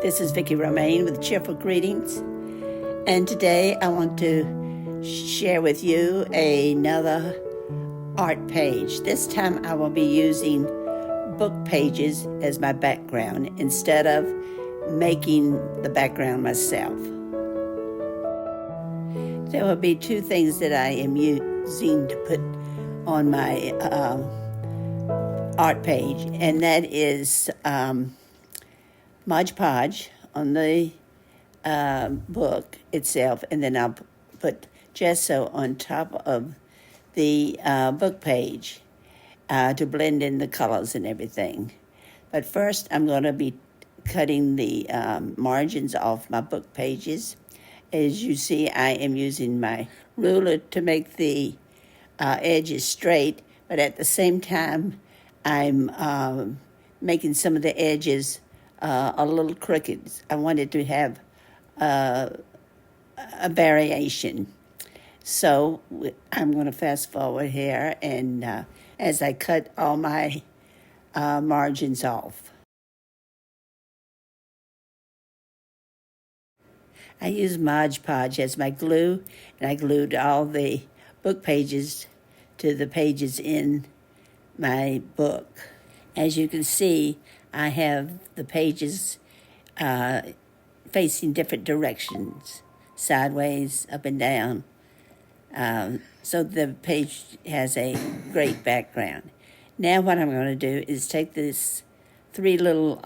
This is Vicki Romaine with Cheerful Greetings, and today I want to share with you another art page. This time I will be using book pages as my background instead of making the background myself. There will be two things that I am using to put on my art page, and that is Mod Podge on the book itself, and then I'll put gesso on top of the book page to blend in the colors and everything. But first, I'm going to be cutting the margins off my book pages. As you see, I am using my ruler to make the edges straight, but at the same time, I'm making some of the edges a little crooked. I wanted to have a variation. So I'm going to fast forward here, and as I cut all my margins off. I use Mod Podge as my glue, and I glued all the book pages to the pages in my book. As you can see, I have the pages facing different directions, sideways, up and down. So the page has a great background. Now what I'm going to do is take this three little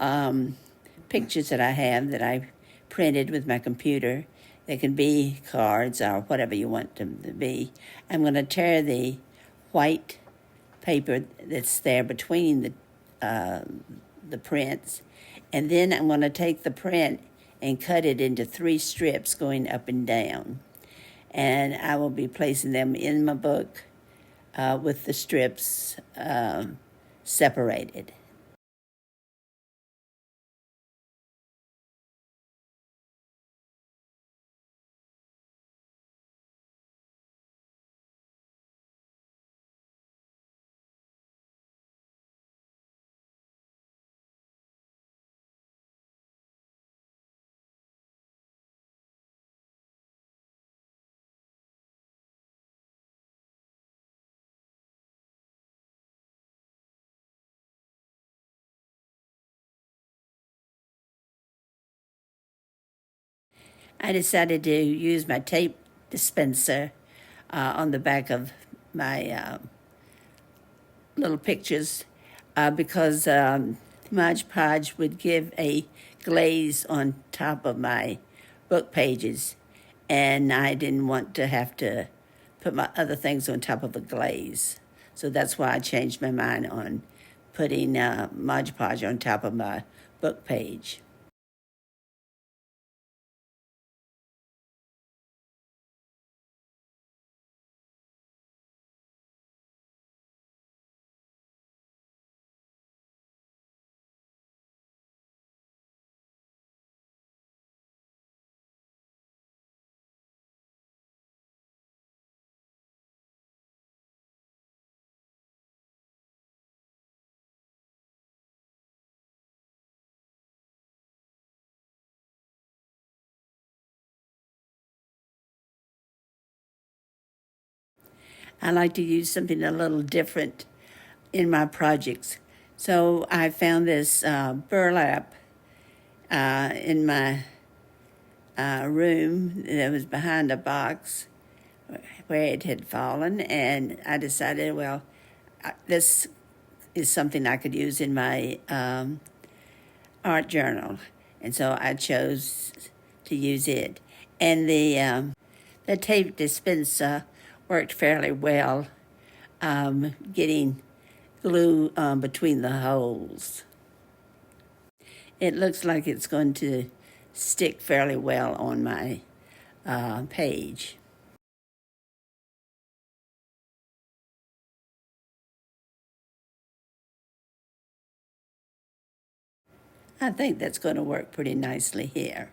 pictures that I have that I printed with my computer. They can be cards or whatever you want them to be. I'm going to tear the white paper that's there between the prints, and then I'm going to take the print and cut it into 3 strips going up and down. And I will be placing them in my book with the strips separated. I decided to use my tape dispenser on the back of my little pictures because Mod Podge would give a glaze on top of my book pages, and I didn't want to have to put my other things on top of the glaze. So that's why I changed my mind on putting Mod Podge on top of my book page. I like to use something a little different in my projects. So I found this burlap in my room that was behind a box where it had fallen, and I decided, well, this is something I could use in my art journal, and so I chose to use it. And the tape dispenser worked fairly well, getting glue between the holes. It looks like it's going to stick fairly well on my page. I think that's going to work pretty nicely here.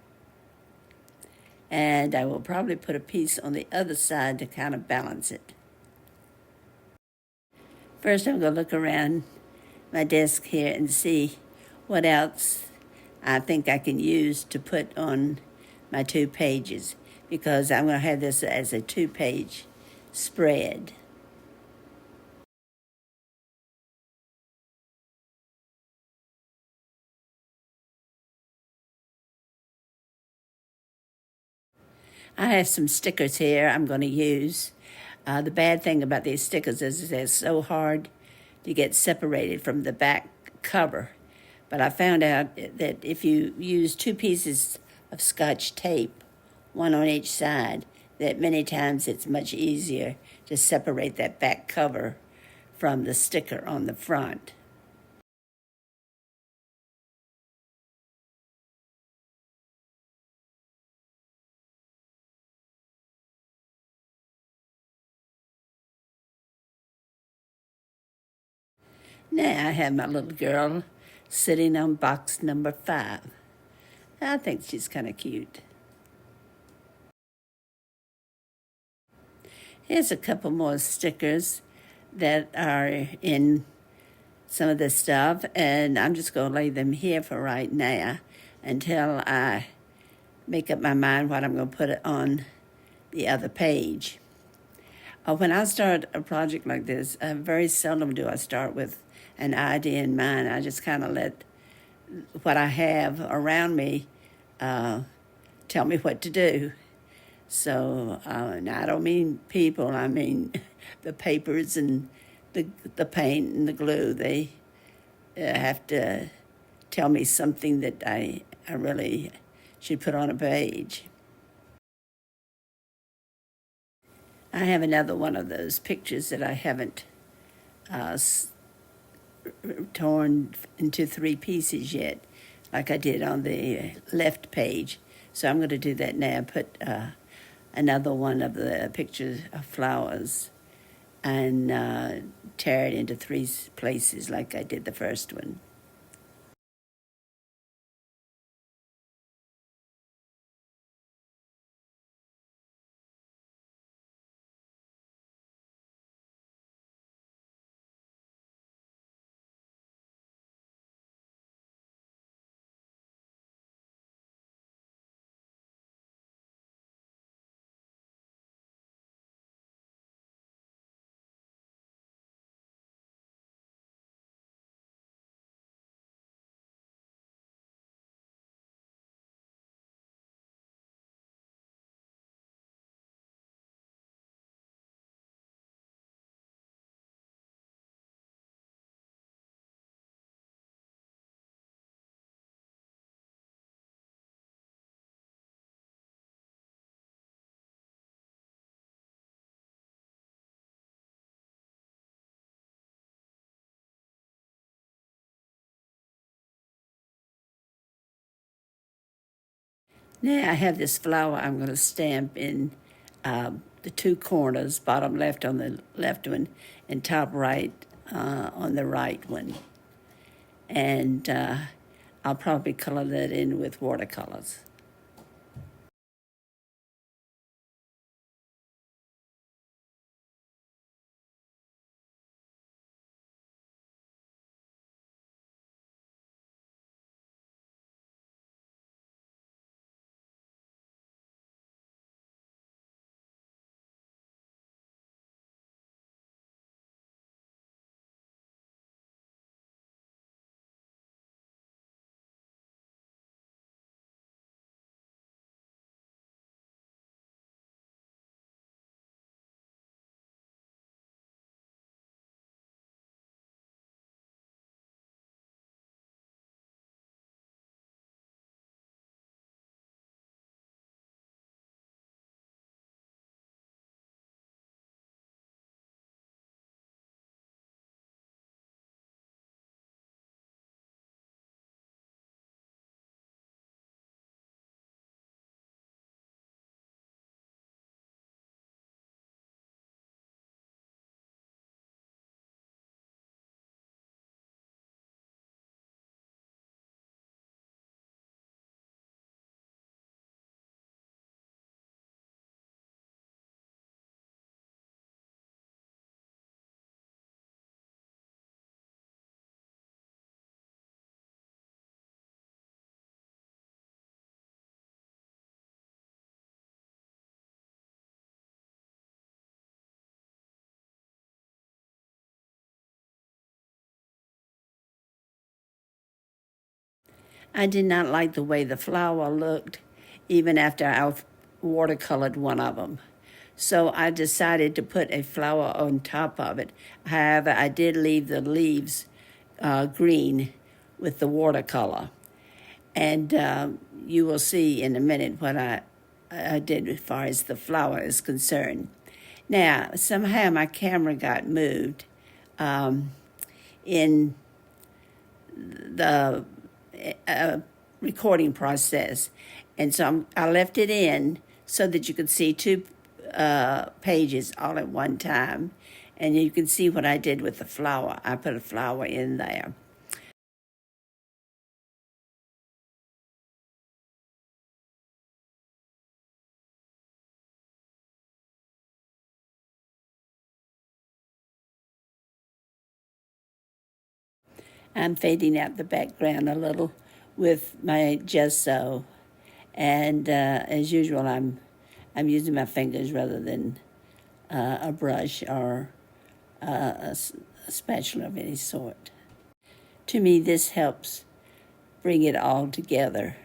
And I will probably put a piece on the other side to kind of balance it. First, I'm going to look around my desk here and see what else I think I can use to put on my 2 pages, because I'm going to have this as a 2-page spread. I have some stickers here I'm going to use. The bad thing about these stickers is they're so hard to get separated from the back cover. But I found out that if you use 2 pieces of Scotch tape, one on each side, that many times it's much easier to separate that back cover from the sticker on the front. Now I have my little girl sitting on box number 5. I think she's kind of cute. Here's a couple more stickers that are in some of this stuff, and I'm just going to lay them here for right now until I make up my mind what I'm going to put it on the other page. When I start a project like this, very seldom do I start with an idea in mind. I just kind of let what I have around me tell me what to do. So now I don't mean people, I mean the papers and the paint and the glue. They have to tell me something that I really should put on a page. I have another one of those pictures that I haven't uh, torn into 3 pieces yet, like I did on the left page. So I'm going to do that now. Put another one of the pictures of flowers and tear it into 3 places like I did the first one. Now I have this flower I'm going to stamp in the 2 corners, bottom left on the left one and top right on the right one. And I'll probably color that in with watercolors. I did not like the way the flower looked, even after I watercolored one of them. So I decided to put a flower on top of it. However, I did leave the leaves green with the watercolor. And you will see in a minute what I did as far as the flower is concerned. Now, somehow my camera got moved in the recording process. And so I left it in so that you could see two pages all at one time. And you can see what I did with the flower. I put a flower in there. I'm fading out the background a little with my gesso. And as usual, I'm using my fingers rather than a brush or a spatula of any sort. To me, this helps bring it all together.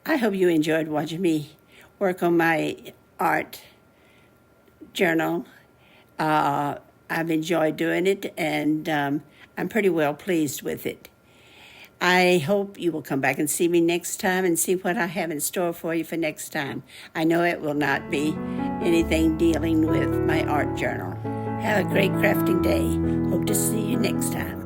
I hope you enjoyed watching me work on my art journal. I've enjoyed doing it, and I'm pretty well pleased with it. I hope you will come back and see me next time and see what I have in store for you for next time. I know it will not be anything dealing with my art journal. Have a great crafting day. Hope to see you next time.